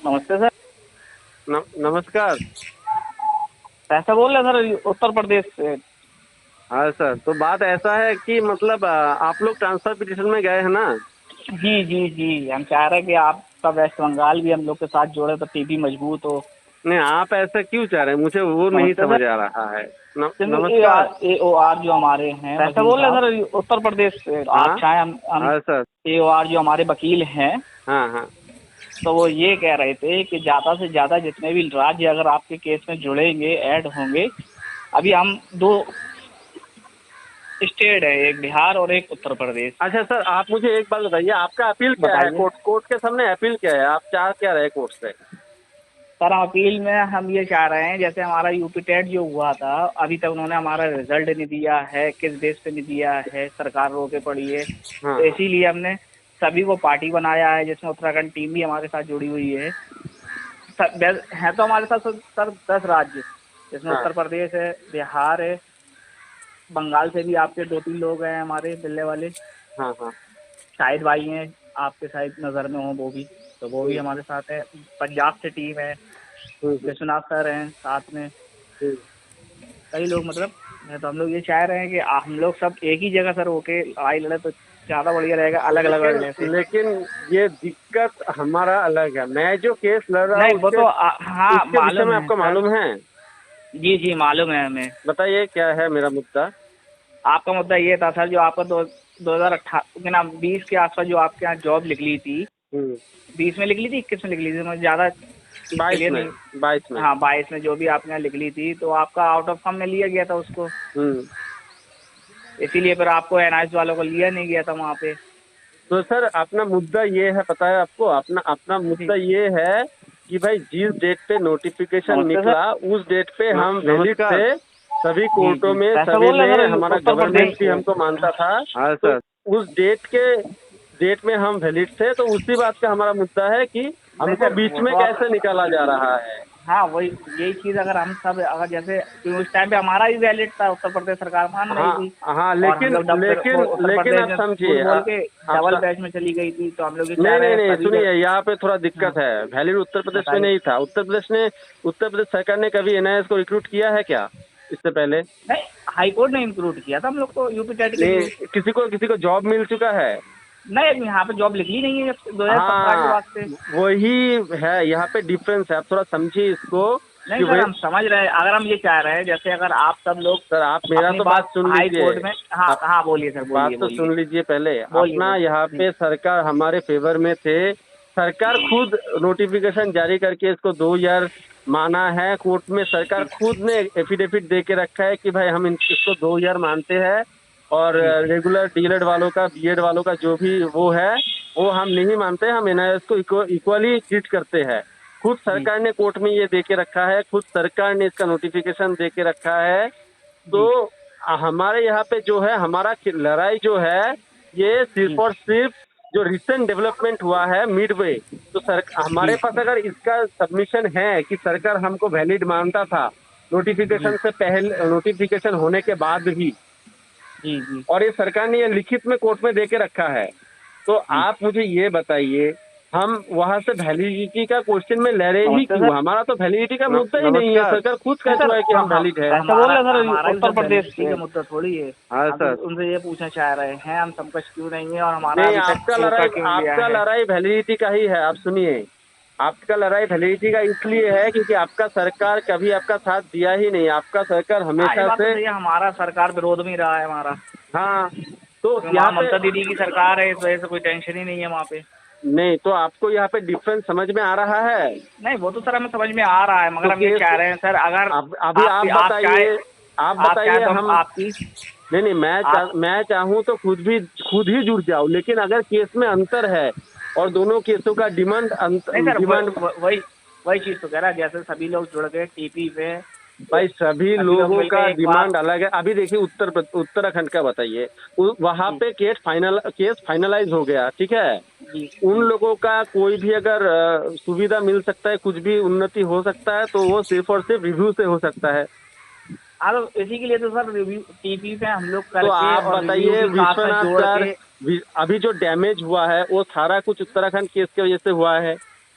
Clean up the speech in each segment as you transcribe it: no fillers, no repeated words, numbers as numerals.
नमस्ते सर। नमस्कार। पैसा बोल रहे हैं सर, उत्तर प्रदेश से। हाँ सर, तो बात ऐसा है कि मतलब आप लोग ट्रांसफर पिटिशन में गए हैं ना। जी जी जी, हम चाह रहे हैं कि आपका वेस्ट बंगाल भी हम लोग के साथ जोड़े तो टीपी मजबूत हो। नहीं, आप ऐसा क्यों चाह रहे हैं, मुझे वो नहीं नमस्ते समझ सर। आ रहा है। क्योंकि नमस्कार। AOR जो हमारे हैं पैसा बोल रहे हैं सर, उत्तर प्रदेश से। हाँ आप चाहें हम हाँ सर। AOR जो हमारे वकील हैं, हाँ हाँ। तो वो ये कह रहे थे कि ज़्यादा से ज़्यादा जितने भी राज्य अगर आपके केस में जुड़ेंगे, ऐड होंगे। अभी हम दो स्टेट है, एक बिहार और एक उत्तर प्रदेश। अच्छा सर, आप मुझे एक बात बताइए, आपका अपील क्या है? बताइए। कोर्ट के सामने अपील क्या है? आप चाह क्या रहे कोर्ट से? सर अपील में हम ये चाह रहे हैं, जैसे हमारा यूपी टेट जो हुआ था, अभी तक उन्होंने हमारा रिजल्ट नहीं दिया है, किस बेस पे नहीं दिया है, सरकार रोके पड़ी है। हाँ तो हाँ। इसीलिए हमने सभी को पार्टी बनाया है, जिसमें उत्तराखंड टीम भी हमारे साथ जुड़ी हुई है। है तो हमारे साथ सर 10 राज्य, जिसमें हाँ उत्तर प्रदेश है, बिहार है, बंगाल से भी आपके 2-3 लोग हैं हमारे मिलने वाले। हाँ हाँ। शाहिद भाई हैं, आपके शायद नज़र में हो वो भी, तो वो भी हम्म, हमारे साथ है। पंजाब से टीम है, हम्म, विश्वनाथ सर हैं साथ में। हम्म। कई लोग मतलब है, तो हम लोग ये चाह रहे हैं कि हम लोग सब एक ही जगह सर होके लड़ाई लड़े तो ज़्यादा बढ़िया रहेगा, अलग अलग लेकिन लड़ने से। लेकिन ये दिक्कत हमारा अलग है। मैं जो केस लड़ रहा हूँ नहीं वो उसके तो हाँ उसके विषय मालूम में है आपको सर। मालूम है? जी जी मालूम है हमें। बताइए क्या है मेरा मुद्दा। आपका मुद्दा ये था सर, जो आपका 2018 के नाम 20 के आसपास जो आपके यहाँ जॉब निकली थी, हम्म। 20 में निकली थी, 21 में निकली थी, मुझे ज़्यादा 22 क्लियर में। नहीं। 22 में। हाँ 22 में जो भी आपने यहाँ निकली थी, तो आपका आउट ऑफ फॉर्म में लिया गया था उसको। हम्म। इसीलिए फिर आपको NIS वालों को लिया नहीं गया था वहाँ पे। तो सर अपना मुद्दा ये है, पता है आपको? अपना अपना जी। मुद्दा ये है कि भाई जिस डेट पे नोटिफिकेशन नमस्ते सर। निकला उस डेट पे हम वैलिड नमस्कार। थे। सभी जी कोर्टों जी, में, पैसा सभी बोल रहे में हैं सर, हमारा उत्तर प्रदेश गवर्नमेंट भी से। हमको मानता था। हाँ तो सर। उस डेट में हम वैलिड थे, तो उसी बात का हमारा मुद्दा है कि नहीं हमको सर बीच वो में तो आप। कैसे निकाला जा रहा है। हाँ वही, यही चीज़ अगर हम सब अगर जैसे, क्योंकि उस टाइम पे हमारा भी वैलिड था, उत्तर प्रदेश सरकार मान रही हाँ थी। हाँ। और हम लेकिन लोग फिर वो लेकिन उत्तर लेकिन प्रदेश आप में झूठ समझिए, बोल के आप डबल स- बैच में चली गई थी, तो हम लोग ये चाह नहीं रहे नहीं हैं नहीं, सभी सुनिए, जगह। यहाँ पे थोड़ा हाँ दिक्कत है। वैलिड उत्तर प्रदेश में बताइए। नहीं था। उत्तर प्रदेश सरकार ने कभी एनआईएस को रिक्रूट किया है क्या इससे पहले? नहीं, हाई कोर्ट ने इंक्लूड किया था हम लोग को यूपी टेट के लिए। नहीं, किसी को जॉब मिल चुका है। नहीं अभी यहाँ पे जॉब निकली नहीं है जब 2017 के हाँ, बाद से। वही है, यहाँ पे डिफरेंस है। आप थोड़ा समझिए इसको कि नहीं सर वे। हम समझ रहे हैं, अगर हम ये चाह रहे हैं, जैसे अगर आप सब लोग सर आप मेरा अपनी तो बात बात सुन हाई लीजिए। कोर्ट में। हाँ आप हाँ बोलिए सर, बात बोलिए तो बोलिए। सुन लीजिए पहले। बोलिए अपना यहाँ बोलिए। पे सरकार हमारे फेवर में थे। सरकार खुद नोटिफिकेशन जारी करके इसको 2 ईयर माना है। कोर्ट में सरकार जी खुद ने एफिडेविट दे के रखा है कि भाई हम इसको 2 ईयर मानते हैं। और जी रेगुलर डीएलएड वालों का, बीएड वालों का जो भी वो है, वो हम नहीं मानते। हम एनआईएस को इक्वली ट्रीट करते हैं। खुद जी सरकार ने कोर्ट में ये दे के रखा है, खुद सरकार ने इसका नोटिफिकेशन दे के रखा है। जी तो हमारे यहाँ पे जो है, हमारा लड़ाई जो है, ये सिर्फ जी और सिर्फ जो रिसेंट डेवलपमेंट हुआ है मिडवे। तो सर हमारे जी पास अगर इसका सबमिशन है कि सरकार हमको वैलिड मानता था जी नोटिफिकेशन से पहले, नोटिफिकेशन होने के बाद भी, जी जी और ये सरकार ने ये लिखित में कोर्ट में दे के रखा है। तो जी। आप मुझे ये बताइए, हम वहां से वैलिडिटी का क्वेश्चन में लड़े ही नमस्ते क्यों? सर। हमारा तो वैलिडिटी का मुद्दा ही नहीं है। सरकार खुद नहीं कह सर चुका है कि हम वैलिड है। पैसा बोल रहे हैं सर, उत्तर प्रदेश से का मुद्दा थोड़ी है। हाँ हम तो सर। उनसे ये पूछना चाह रहे हैं, हम समकक्ष क्यों नहीं है और हमारा नहीं, अभी तक रोका क्यों गया आपका है। लड़ाई वैलिडिटी का ही है। आप सुनिए, आपका लड़ाई वैलिडिटी का इसलिए है क्योंकि आपका सरकार कभी आपका साथ दिया ही नहीं। आपका सरकार हाँ ये हमेशा बात तो से। सही है, हमारा सरकार विरोध में ही रहा है हमारा। हाँ। तो क्योंकि यहाँ वहाँ पे ममता दीदी की सरकार है, इस वजह से कोई टेंशन ही नहीं है वहाँ पे। नहीं, तो आपको यहाँ पे डिफरेंस समझ में आ रहा है? नहीं वो तो सर हमें समझ में आ रहा है, तो मगर हम ये केस, चाह रहे हैं सर, अगर अब अभी आपकी आप चाहे, आप आप चाहें बताइए तो हम हम। आपकी नहीं नहीं, आप। मैं चाहूँ तो खुद ही जुड़ जाऊँ, लेकिन अगर केस में अंतर है और दोनों केसों का नहीं सर डिमांड। वही वही चीज़ तो कह रहा है, जैसे सभी लोग जुड़ गए टीपी पे, तो भाई सभी सभी लोग लोगों का मिलकर एक बात। डिमांड अलग है। अभी देखिए उत्तराखंड का बताइए। वहां जी पे केस फाइनलाइज हो गया, ठीक है। जी उन जी। लोगों का कोई भी अगर सुविधा मिल सकता है, कुछ भी उन्नति हो सकता है, तो वो सिर्फ और सिर्फ रिव्यू से हो सकता है। हाँ तो इसी के लिए तो सर रिव्यू टीपी पे हम लोग तो करके आप और रिव्यू बताइए भी साथ में विश्वनाथ जोड़ सर, के। अभी जो डैमेज हुआ है वो सारा कुछ उत्तराखंड केस की वजह से हुआ है।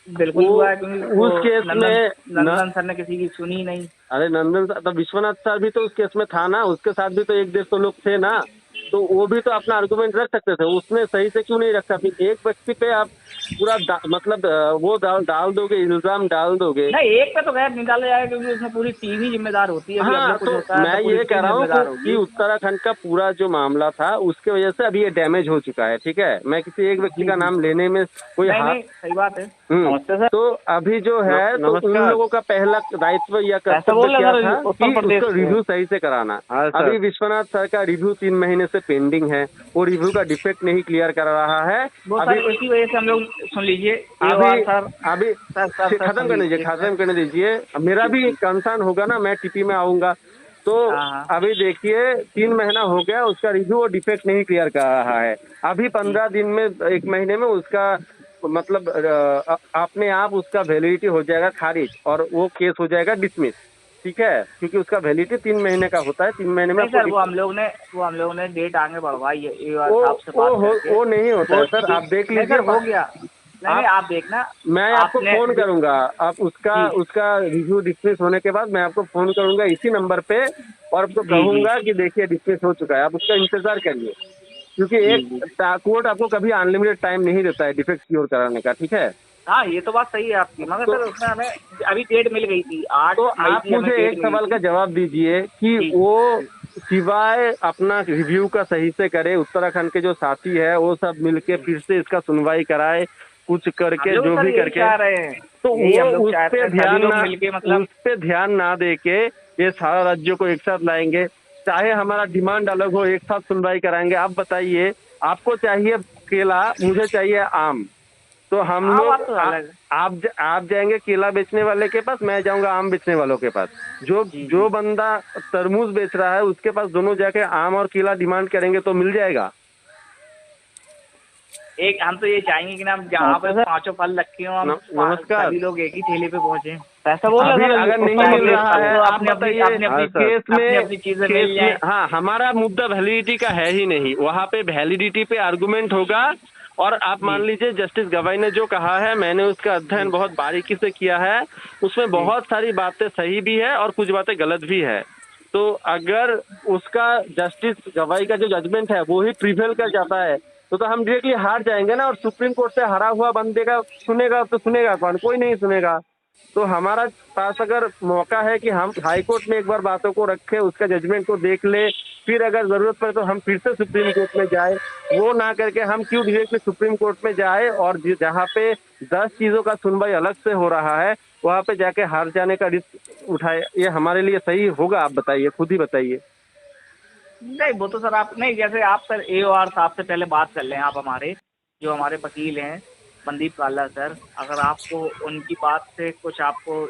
बिल्कुल वो हुआ है, क्योंकि उस केस में नंदन सर ने किसी की सुनी नहीं। अरे नंदन सर तो विश्वनाथ सर भी तो उस केस में था ना, उसके साथ भी तो 1-150 लोग थे ना, तो वो भी तो अपना आर्गुमेंट रख सकते थे। उसने सही से क्यों नहीं रखा? फिर एक व्यक्ति पे आप पूरा मतलब वो डाल दोगे, इल्जाम डाल दोगे। नहीं, एक पे तो खैर नहीं डाला जाएगा, क्योंकि उसमें पूरी टीम ही जिम्मेदार होती है। अभी हम हाँ, लोग कुछ तो होता है तो मैं पूरी ये कह टीम रहा हूँ जिम्मेदार कि होगी। उत्तराखंड का पूरा जो मामला था उसके वजह से अभी ये डैमेज हो चुका है, ठीक है। मैं किसी एक व्यक्ति जी का जी। नाम लेने में कोई नहीं हाथ। नहीं, सही बात है। नमस्ते सर। तो अभी जो है तो उन नमस्कार। लोगों का पहला दायित्व या कैसे कर्तव्य बोल रहे क्या हैं था सर, उत्तर कि प्रदेश उसको से? रिव्यू सही से कराना। हाँ सर। अभी विश्वनाथ सर का रिव्यू 3 महीने से पेंडिंग है, वो रिव्यू का डिफेक्ट नहीं क्लियर कर रहा है। वो अभी सर इसी वजह से हम लोग, सुन लीजिए अभी AOR सर। अभी सर खत्म सुन करने लीजिए दीजिए, एक मिनट। खत्म करने दीजिए। मेरा जी भी जी। कंसर्न होगा ना, मैं टीपी में आऊंगा। तो हाँ हाँ। अभी देखिए 3 महीना हो गया, उसका रिव्यू और डिफेक्ट नहीं क्लियर कर रहा है। अभी जी 15 दिन में, 1 महीने में उसका मतलब अपने आप उसका वैलिडिटी हो जाएगा खारिज, और वो केस हो जाएगा डिसमिस, ठीक है, क्योंकि उसका वैलिडिटी 3 महीने का होता है। 3 महीने में नहीं आपको सर, वो हम लोग ने डेट आगे बढ़वाई है AOR वो साहब से बात करके। वो नहीं होता वो है सर, आप देख नहीं सर, लीजिए। हो गया। नहीं नहीं, आप आप देखना। मैं आपको आपने फोन करूंगा, आप उसका जी उसका रिव्यू डिस्मिस होने के बाद मैं आपको फोन करूंगा इसी नंबर पे, और आपको जी जी कहूंगा कि देखिए डिस्मिस हो चुका है, आप उसका इंतजार करिए। क्योंकि जी जी। एक कोर्ट आपको कभी अनलिमिटेड टाइम नहीं देता है डिफेक्ट क्योर कराने का, ठीक है। हाँ, ये तो बात सही है आपकी, मगर तो सर उसमें हमें अभी डेट मिल गई थी, 8 तो मई आप की हमें मुझे डेट एक मिली सवाल का थी। जवाब दीजिए कि जी वो जी। सिवाय अपना रिव्यू का सही से करे, उत्तराखंड के जो साथी है वो सब मिलके जी। फिर से इसका सुनवाई कराए, कुछ हम करके लोग जो सर भी यही करके, चाह रहे हैं। तो यही वो हम लोग उस चाहते पे हैं, सभी ध्यान लोग ना मिलके मतलब। उस पे ध्यान ना दे के ये सारा राज्यों को एक साथ लाएंगे। चाहे हमारा डिमांड अलग हो, एक साथ सुनवाई कराएंगे। आप बताइए, आपको चाहिए केला, मुझे चाहिए आम, तो हम हाँ, लोग बात तो अलग है। आप जाएंगे केला बेचने वाले के पास, मैं जाऊंगा आम बेचने वालों के पास। जो जी जी। जो बंदा तरबूज बेच रहा है उसके पास दोनों जाके आम और केला डिमांड करेंगे तो मिल जाएगा। एक हम तो ये चाहेंगे कि ना, जहाँ पे पांचों फल रखे हों, हम नमस्कार। सभी लोग एक ही ठेले पे पहुंचे। पैसा बोल रहे अभी हैं अगर सर, नहीं उत्तर मिल प्रदेश रहा है, सबको आप अपनी अपनी बताइए। अपनी अपनी अपनी में अपनी चीजें केस मिल में जाएं। हाँ, हमारा मुद्दा वैलिडिटी का है ही नहीं, वहाँ पे वैलिडिटी पे आर्गुमेंट होगा। और आप मान जी लीजिए जस्टिस गवाई ने जो कहा है, मैंने उसका अध्ययन जी बहुत बारीकी से किया है, उसमें जी। बहुत सारी बातें सही भी है और कुछ बातें गलत भी है। तो अगर उसका जस्टिस गवाई का जो जजमेंट है वो ही प्रिवेल कर जाता है, तो हम डायरेक्टली हार जाएंगे ना, और सुप्रीम कोर्ट से हारा हुआ बंदे का सुनेगा तो सुनेगा कौन? कोई नहीं सुनेगा। तो हमारा पास अगर मौका है कि हम हाई कोर्ट में एक बार बातों को रखें, उसका जजमेंट को देख ले, फिर अगर जरूरत पड़े तो हम फिर से सुप्रीम कोर्ट में जाए। वो ना करके हम क्यों डायरेक्टली सुप्रीम कोर्ट में जाए, और जहाँ पे 10 चीजों का सुनवाई अलग से हो रहा है वहाँ पे जाके हार जाने का रिस्क उठाए, ये हमारे लिए सही होगा? आप बताइए, खुद ही बताइए। नहीं, वो तो सर आप नहीं, जैसे आप सर AOR साहब से पहले बात कर लें, आप हमारे जो हमारे वकील हैं मनदीप काला सर, अगर आपको उनकी बात से कुछ आपको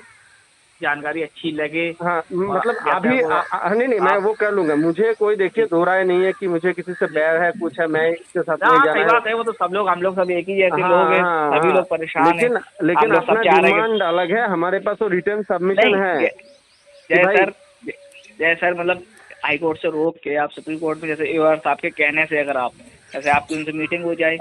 जानकारी अच्छी लगे, हाँ, और मतलब जैसे अभी वो नहीं नहीं, मैं आप वो कर लूंगा। मुझे कोई देखिए जी दो राय नहीं है कि मुझे किसी से जी। बैर है, कुछ है, मैं इसके साथ नहीं हाँ, जाना सही है। बात है, वो तो सब लोग, हम लोग सब एक ही जैसे हाँ लोग हैं, हाँ सभी हाँ। लोग परेशान हैं। लेकिन हम लेकिन लोग सब अपना चाह रहे हैं डिमांड अलग है, हमारे पास वो रिटर्न कि सबमिशन नहीं, है कि जय भाई। सर, जय सर, मतलब हाई कोर्ट से रोक के आप सुप्रीम कोर्ट में, जैसे AOR साहब के कहने से, अगर आप जैसे आपकी उनसे मीटिंग हो जाए,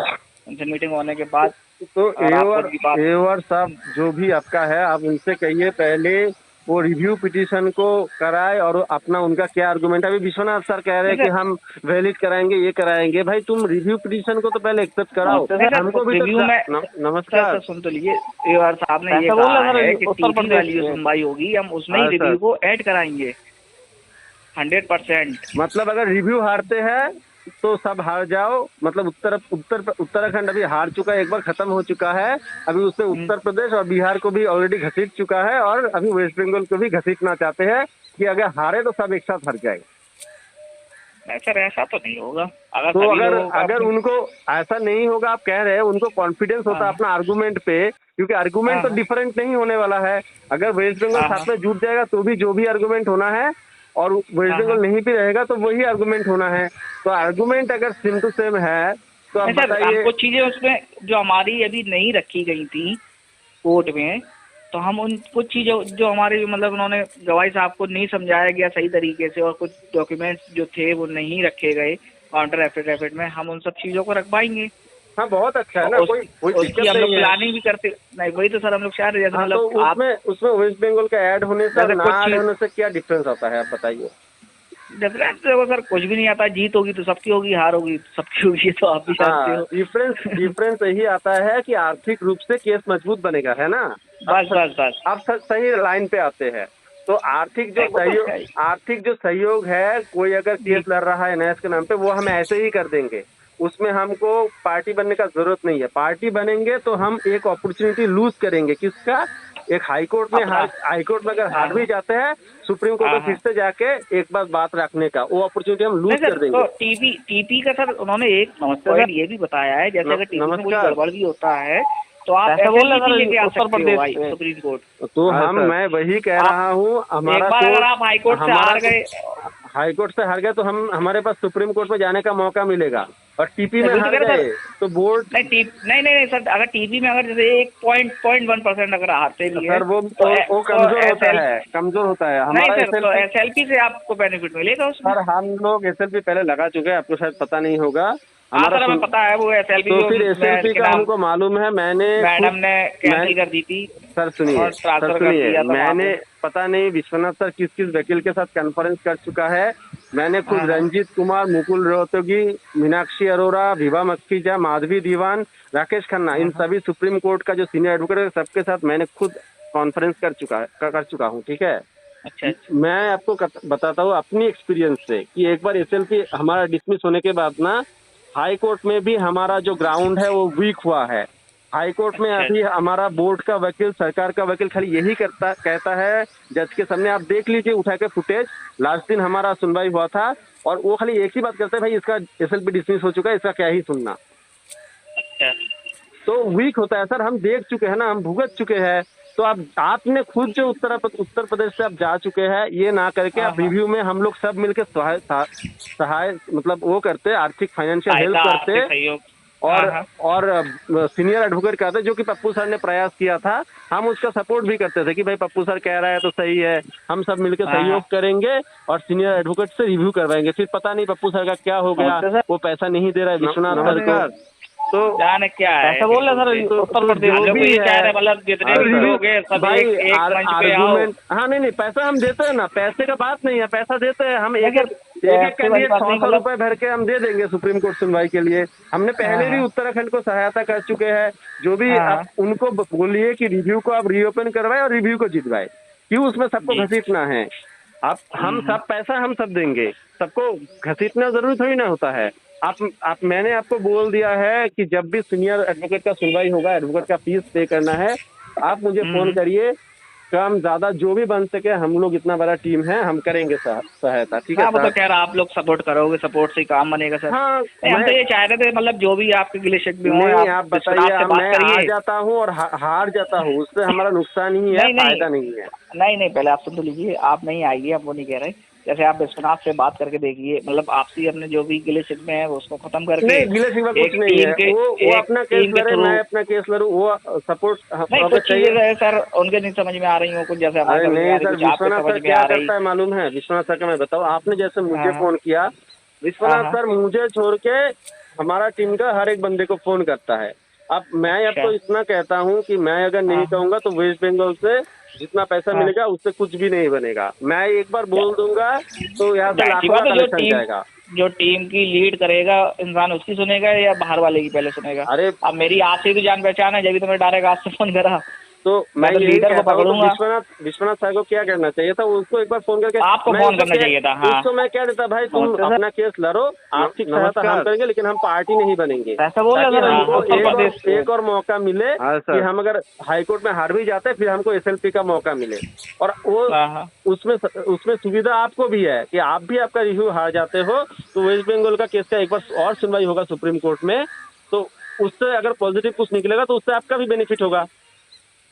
उनसे मीटिंग होने के बाद तो अगर आपको एओर उनकी बात। एओर साहब जो भी आपका है, आप उनसे कहिए पहले वो रिव्यू पिटीशन को कराए, और अपना उनका क्या आर्गुमेंट है। अभी विश्वनाथ सर कह रहे हैं नहीं कि सर, हम वैलिड कराएंगे, ये कराएंगे। भाई तुम रिव्यू पिटीशन को तो पहले एक्सेप्ट कराओ, नमस्ते सर, हमको भी तो रिव्यू में सर नमस्कार। सर सुन तो लीजिए, AOR साहब ने ये ऐसा बोल कहा रहे है हैं कि सर, उत्तर टीटी प्रदेश वाली जो से। सुनवाई होगी, हम उसमें ही हाँ सर, रिव्यू को ऐड कराएंगे 100%। मतलब अगर रिव्यू हारते हैं तो सब हार जाओ, मतलब उत्तराखंड अभी हार चुका है, एक बार खत्म हो चुका है। अभी उसमें उत्तर प्रदेश और बिहार को भी ऑलरेडी घसीट चुका है, और अभी वेस्ट बंगाल को भी घसीटना चाहते हैं कि अगर हारे तो सब एक साथ हार जाए। नहीं सर, ऐसा तो नहीं होगा, अगर तो सभी अगर लोगों का अगर अपनी। उनको ऐसा नहीं होगा, आप कह रहे हैं उनको कॉन्फिडेंस होता हाँ अपना आर्गुमेंट पे, क्योंकि आर्गुमेंट तो हाँ डिफरेंट नहीं होने वाला है। अगर वेस्ट बंगाल हाँ हाँ साथ में जुट जाएगा तो भी जो भी आर्गुमेंट होना है, और वेस्ट हाँ हाँ। बंगाल नहीं भी रहेगा तो वही आर्गुमेंट होना है। तो आर्गुमेंट अगर सेम टू सेम है तो आप नहीं सर, हम बताइए। कुछ चीजें उसमें जो हमारी अभी नहीं रखी गई थी कोर्ट में, तो हम उन कुछ चीज़ें जो हमारे, मतलब उन्होंने गवाही साहब को नहीं समझाया गया सही तरीके से, और कुछ डॉक्यूमेंट्स जो थे वो नहीं रखे गए काउंटर एफिडेविट में, हम उन सब चीज़ों को रखवाएंगे। हाँ बहुत अच्छा है ना, कोई कोई उसकी दिक्कत हम लोग नहीं है। प्लानिंग भी करते। नहीं वही तो सर हम लोग चाह रहे हैं, जैसे हाँ तो मतलब आप उसमें उसमें वेस्ट बंगाल का ऐड होने से और जैसे ना कुछ ऐड चीज होने से क्या डिफरेंस आता है, आप बताइए। डिफरेंस देखो सर, कुछ भी नहीं आता। जीत होगी तो सबकी होगी, हार होगी तो सबकी होगी, ये तो आप भी जानते हाँ हो। डिफरेंस डिफरेंस यही आता है कि आर्थिक रूप से केस मजबूत बनेगा, है ना। अब बस बस बस। अब सही लाइन पे आते हैं। तो नहीं वो तो है ही। आर्थिक जो सहयोग है, कोई अगर केस जी। लड़ रहा है एनआईएस के नाम पे, वो हम ऐसे ही कर देंगे। उसमें हमको पार्टी बनने का जरूरत नहीं है। पार्टी बनेंगे तो हम एक अपॉर्चुनिटी लूज करेंगे, किसका? एक अपना। हाई कोर्ट में अगर हाँ हार भी जाते हैं, सुप्रीम कोर्ट हाँ में फिर हाँ। से जाके एक बार बात रखने का, वो अपॉर्चुनिटी हम नहीं लूज सर, कर तो देंगे। टीपी टीपी का सर उन्होंने एक नमस्ते पॉइंट सर। ये भी बताया है, जैसे अगर टीपी में कुछ नमस्कार। गड़बड़ भी होता है तो आप कैसे बोल रहे एसएलपीसी हैं लेके आ सर, उत्तर सकते हो प्रदेश भाई से? Supreme court. तो हाँ हम सर। मैं वही कह आप रहा हूँ, एक हमारा बार अगर कोर्ट, आप हाई कोर्ट से हमारा हार गए, हाई कोर्ट से हार गए तो हम हमारे पास सुप्रीम कोर्ट में जाने का मौका मिलेगा। और टीपी में वही तो हार कह रहे गए सर। तो बोर्ड, नहीं सर, अगर टीपी में अगर जैसे 1.1% अगर हारते भी है सर वो तो कमजोर होता एसएल है, कमजोर होता है नहीं हमारा सर, तो एसएलपी। एसएलपी से आपको बेनिफिट मिलेगा उसमें। सर हम लोग एसएलपी पहले लगा चुके हैं, आपको शायद पता नहीं होगा। हाँ हमारा सर हमें सुन, पता है, वो एसएलपी तो जो फिर एसएलपी के का नाम हमको मालूम है। मैंने खुद, मैडम ने मैं कैंसिल कर दी थी सर सुनिए, और सर ट्रांसफर कर सुनिए, दिया था वहाँ पे। मैंने पता नहीं विश्वनाथ सर किस किस वकील के साथ कॉन्फ्रेंस कर चुका है। मैंने खुद हाँ हाँ। रंजीत कुमार, मुकुल रोहतगी, मीनाक्षी अरोरा, विभा मक्खीजा, माधवी दीवान, राकेश खन्ना, इन हाँ हाँ। सभी सुप्रीम कोर्ट का जो सीनियर एडवोकेट है, सबके साथ मैंने खुद कॉन्फ्रेंस कर चुका हूँ, ठीक है। अच्छा अच्छा। मैं आपको बताता हूँ अपनी एक्सपीरियंस से कि एक बार एसएलपी हमारा डिसमिस होने के बाद ना, हाई कोर्ट में भी हमारा जो ग्राउंड है वो वीक हुआ है। हाई कोर्ट में अच्छा अभी अच्छा। हमारा बोर्ड का वकील, सरकार का वकील खाली यही कहता है, जज के सामने आप देख लीजिए उठा के फुटेज, लास्ट दिन हमारा सुनवाई हुआ था, और वो खाली एक ही बात करते हैं, भाई इसका एसएलपी डिसमिस हो चुका है, इसका क्या ही सुनना। अच्छा। तो वीक होता है सर, हम देख चुके हैं ना, हम भुगत चुके हैं। तो आप आपने खुद जो उत्तर प्रदेश से आप जा चुके हैं, ये ना करके हाँ आप हाँ। रिव्यू में हम लोग सब मिलकर सहाय मतलब वो करते, आर्थिक फाइनेंशियल हेल्प सहायता करते। आर्थिक सहयोग। हाँ और हाँ। और सीनियर एडवोकेट कहते, जो कि पप्पू सर ने प्रयास किया था, हम उसका सपोर्ट भी करते थे कि भाई पप्पू सर कह रहा है तो सही है, हम सब मिलकर हाँ हाँ। सहयोग करेंगे और सीनियर एडवोकेट से रिव्यू करवाएंगे। फिर पता नहीं पप्पू सर का क्या हो गया, नमस्ते सर। वो पैसा नहीं दे रहा है विश्वनाथ सर को। नमस्कार। तो जाने क्या है, कैसे बोल रहे बिल्कुल हैं से। सर, उत्तर तो प्रदेश हम जो लोग तो भी ये चाह है, रहे हैं, मतलब जितने तो भी रिव्यू, लोग हैं सब भाई एक मंच पे आओ। आर्गूमेंट, हाँ नहीं पैसा हम देते हैं ना, पैसे का बात नहीं है, पैसा देते हैं हम। नहीं एक सर, एक ऐसी वाली कैंडिडेट बात सौ नहीं, सौ मतलब। रुपए भर के हम दे देंगे सुप्रीम कोर्ट सुनवाई के लिए। हमने हाँ पहले भी हाँ। उत्तराखंड को सहायता कर चुके हैं। जो भी हाँ आप हाँ। उनको बोलिए कि रिव्यू को आप रीओपन करवाए और रिव्यू को जितवाए, क्यों उसमें सबको जी। घसीटना है। आप हम हम्म। सब पैसा हम सब देंगे, सबको घसीटना जरूरी थोड़ी ना होता है। आप मैंने आपको बोल दिया है कि जब भी सीनियर एडवोकेट का सुनवाई होगा, एडवोकेट का फीस पे करना है, आप मुझे फोन हम्म। करिए। कम ज्यादा जो भी बन सके, हम लोग इतना बड़ा टीम है, हम करेंगे सहायता, ठीक है हाँ वो तो सर। खैर आप लोग सपोर्ट करोगे, सपोर्ट से ही काम बनेगा सर। हाँ नहीं हम मैं, तो ये चाह रहे थे, मतलब जो भी आपके गिले शिकवे हों नहीं आप आप बताइए, विश्वनाथ से बात मैं आ करिए। जाता हूँ और हार जाता हूँ, उससे हमारा नुकसान ही है, नहीं नहीं। फायदा नहीं है। नहीं पहले आप सुन तो लीजिए, आप नहीं आइए, हम वो नहीं कह रहे। जैसे आप विश्वनाथ से बात करके देखिए, मतलब आपसी अपने जो भी गिले शिकवे हैं वो उसको खत्म करके नहीं गिले शिकवा कुछ एक नहीं टीम है, के वो एक अपना केस टीम के लड़े, थ्रू। मैं अपना केस लड़ूँ, वो सपोर्ट नहीं हमें कुछ चाहिए। चीजें सर उनके नहीं समझ में आ रही हो, कुछ जैसे हमारे अरे समझ में आ नहीं रही, सर, कुछ आपके विश्वनाथ समझ सर में क्या आ रही। करता है मालूम है? विश्वनाथ सर का मैं बताऊँ, आपने जैसे मुझे हाँ हाँ। फोन किया, हाँ विश्वनाथ हाँ। सर मुझे छोड़ के हमारा टीम का हर एक बंदे को फोन करता है। अब मैं अच्छा। आपको इतना कहता हूँ कि मैं अगर नहीं हाँ हाँ। कहूंगा तो वेस्ट बंगाल से जितना पैसा हाँ। मिलेगा उससे कुछ भी नहीं बनेगा। मैं एक बार बोल दूंगा तो यहाँ से जाहिर सी लाखों बात का है, कलेक्शन जाएगा। जो टीम की लीड करेगा इंसान उसकी सुनेगा या बाहर वाले की पहले सुनेगा? अरे अब मेरी आपसे भी जान पहचान है, जब भी तो मैं डायरेक्ट आपसे फोन करा। तो मैं मैं तो यही लीडर को कहता हूँ, तो पकड़ूंगा। विश्वनाथ साहब को क्या करना चाहिए था, उसको एक बार फोन करके, आपको मैं फोन उसको करना चाहिए था। हाँ। उसको मैं कह देता, भाई तुम नमस्ते सर। अपना केस लड़ो, आर्थिक सहायता हम नमस्कार। करेंगे, लेकिन हम पार्टी नहीं बनेंगे, कैसे बोल रहे ताकि हैं सर, हाँ हमको हाँ। उत्तर प्रदेश से? एक और मौका मिले हाँ कि सर। हम अगर हाईकोर्ट में हार भी जाते हैं फिर हमको एसएलपी का मौका मिले। और वो हाँ हाँ। उसमें उसमें सुविधा आपको भी है कि आप भी आपका रिव्यू हार जाते हो तो वेस्ट बंगाल का केस का एक बार और सुनवाई होगा सुप्रीम कोर्ट में, तो उससे अगर पॉजिटिव कुछ निकलेगा तो उससे आपका भी बेनिफिट होगा।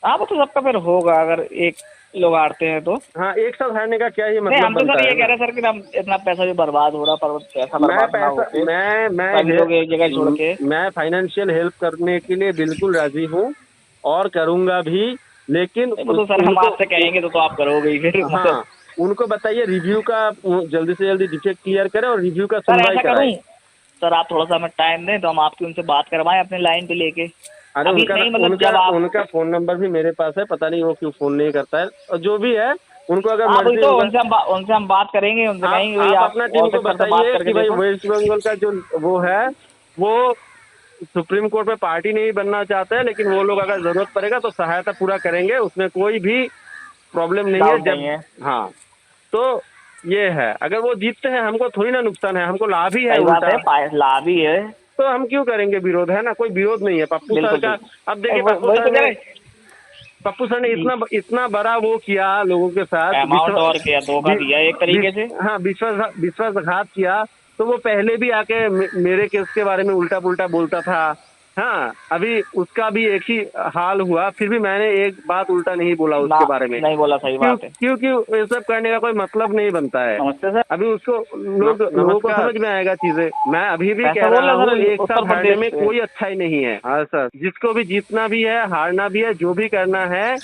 हाँ वो तो सबका फिर होगा, अगर एक लोग हारते हैं तो। हाँ एक साथ हारने का क्या ही नहीं मतलब हम तो बनता सर ये है कह ना। रहे हैं सर कि हम इतना पैसा भी बर्बाद हो रहा, पर पैसा मैं बर्बाद ना पैसा होके मैं सभी लोग एक जगह छोड़ के। मैं फाइनेंशियल हेल्प करने के लिए बिल्कुल राजी हूँ और करूँगा भी, लेकिन नहीं, वो तो सर हम उनको, आपसे कहेंगे तो आप करोगे ही फिर, मतलब। हाँ उनको बताइए रिव्यू का जल्दी से जल्दी डिफेक्ट क्लियर करें और रिव्यू का सर सुनवाई ऐसा करूं, कराए। सर आप थोड़ा सा हमें टाइम दें तो हम आपकी उनसे बात करवाएं अपने लाइन पे लेके। अरे अभी उनका नहीं, मतलब उनका जब आप, उनका फोन नंबर भी मेरे पास है, पता नहीं वो क्यों फोन नहीं करता है, और जो भी है उनको अगर हाँ वही मर्जी तो, होगा। उनसे हम बात करेंगे, उनसे कहेंगे वही आप आप अपना टीम को ऑफिसर से बात बताइए करके कि भाई देखो। वेस्ट बंगाल का जो वो है वो सुप्रीम कोर्ट में पार्टी नहीं बनना चाहते हैं, लेकिन वो लोग अगर जरूरत पड़ेगा तो सहायता पूरा करेंगे, उसमें कोई भी प्रॉब्लम नहीं है। डाउट नहीं जब है। हाँ, तो ये है, अगर वो जीतते हैं हमको थोड़ी ना नुकसान है, हमको लाभ ही है सही बात उल्टा। है, लाभ ही है। तो हम क्यों करेंगे विरोध, है ना, कोई विरोध नहीं है पप्पू सर बिल्कुल का। बिल्कुल। अब देखिए वही तो कह रहे। पप्पू सर ने जी। इतना इतना बड़ा वो किया लोगों के साथ, अमाउंट और क्या धोखा दिया एक तरीके से। हाँ, विश्वासघात किया। तो वो पहले भी आके मेरे केस के बारे में उल्टा पुल्टा बोलता था। हाँ, अभी उसका भी एक ही हाल हुआ, फिर भी मैंने एक बात उल्टा नहीं बोला ना, उसके बारे में। नहीं बोला, सही बात है। क्योंकि ये सब करने का कोई मतलब नहीं बनता है। नमस्ते सर। अभी उसको लोगों को समझ में आएगा चीजें। मैं अभी भी कह कैसा बोल रहा रहे हूँ, सर, एक उत्तर साथ हारने प्रदेश में से? कोई अच्छाई नहीं है। हाँ सर, जिसको भी जीतना भी है, हारना भी है, जो भी करना है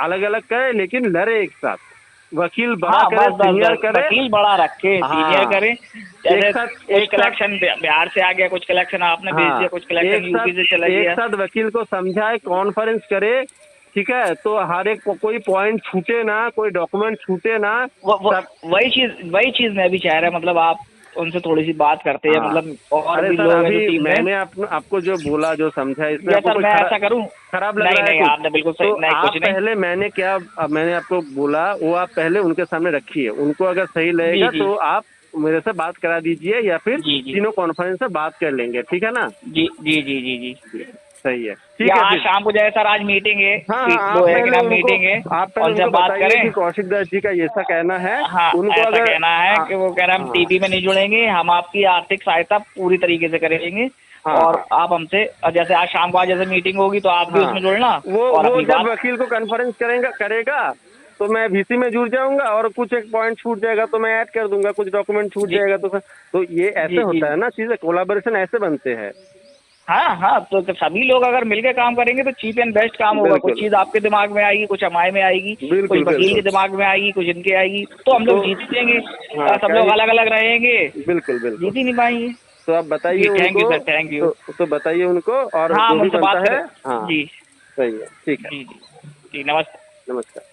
अलग अलग करे, लेकिन लड़े एक साथ। वकील बड़ा हाँ करे, बस बस सीनियर बस, करे। वकील बड़ा रखे, सीनियर हाँ, करे। जैसे कुछ एक साथ कलेक्शन बिहार से आ गया, कुछ कलेक्शन आपने भेज हाँ, दिया, कुछ कलेक्शन यूपी से चला एक गया। साथ वकील को समझाए, कॉन्फ्रेंस करे, ठीक है, तो हर एक को कोई पॉइंट छूटे ना, कोई डॉक्यूमेंट छूटे ना। सब वही चीज मैं भी चाह रहा, मतलब आप उनसे थोड़ी सी बात करते हैं, हाँ। मतलब और अरे भी सर, लोग हैं जो अभी टीम में। मैंने आपको जो बोला, जो समझा, इसमें या आपको सर कोई मैं ऐसा करूं? खराब लग नहीं रहा है नहीं, कुछ? आपने बिल्कुल सही, तो नहीं आप कुछ नहीं। पहले, मैंने आपको बोला वो आप पहले उनके सामने रखिए, उनको अगर सही जी लगेगा जी तो आप मेरे से बात करा दीजिए, या फिर जी जी तीनों कॉन्फ्रेंस से बात कर लेंगे, ठीक है ना? जी जी जी जी जी। सही है, या ठीक है आज फिर। शाम को जाए सर, आज मीटिंग है, हाँ हाँ, दो एक नाम मीटिंग है, आप पहले उनसे उनको बात बताइए कि करें। कौशिक दास जी का ऐसा कहना है। हाँ, उनको ऐसा अगर कहना है कि वो कह रहे हैं हम हाँ टीपी में नहीं जुड़ेंगे, हम आपकी आर्थिक सहायता पूरी तरीके से करेंगे। हाँ और हाँ आप हमसे, जैसे आज शाम को आज जैसे मीटिंग होगी तो आप भी हाँ, उसमें जुड़ना और वो अपनी जब बात। वकील को कन्फ्रेंस करेगा तो मैं वीसी में जुड़ जाऊंगा, और कुछ एक पॉइंट छूट जाएगा तो मैं ऐड कर दूंगा, कुछ डॉक्यूमेंट छूट जी जाएगा तो ये ऐसे जी जी। होता है ना, चीजें कोलाबोरेशन ऐसे बनते हैं। हाँ हाँ, तो सभी लोग अगर मिलकर काम करेंगे तो चीप एंड बेस्ट काम होगा। कुछ बिल्कुल चीज आपके दिमाग में आएगी, कुछ हमारे में आएगी, कुछ बिल्कुल वकील के बिल्कुल। दिमाग में आएगी, कुछ इनके आएगी, तो हम तो लोग जीतेंगे। हाँ, सब लोग अलग अलग रहेंगे, बिल्कुल बिल्कुल। जीत ही नहीं पाएंगे। तो आप बताइए जी थैंक उनको। You sir, thank you. तो बताइए उनको, और हाँ जो हम भी उनसे बनता बात है। करें। हाँ, जी सही है, ठीक है। जी जी जी, नमस्ते। नमस्कार।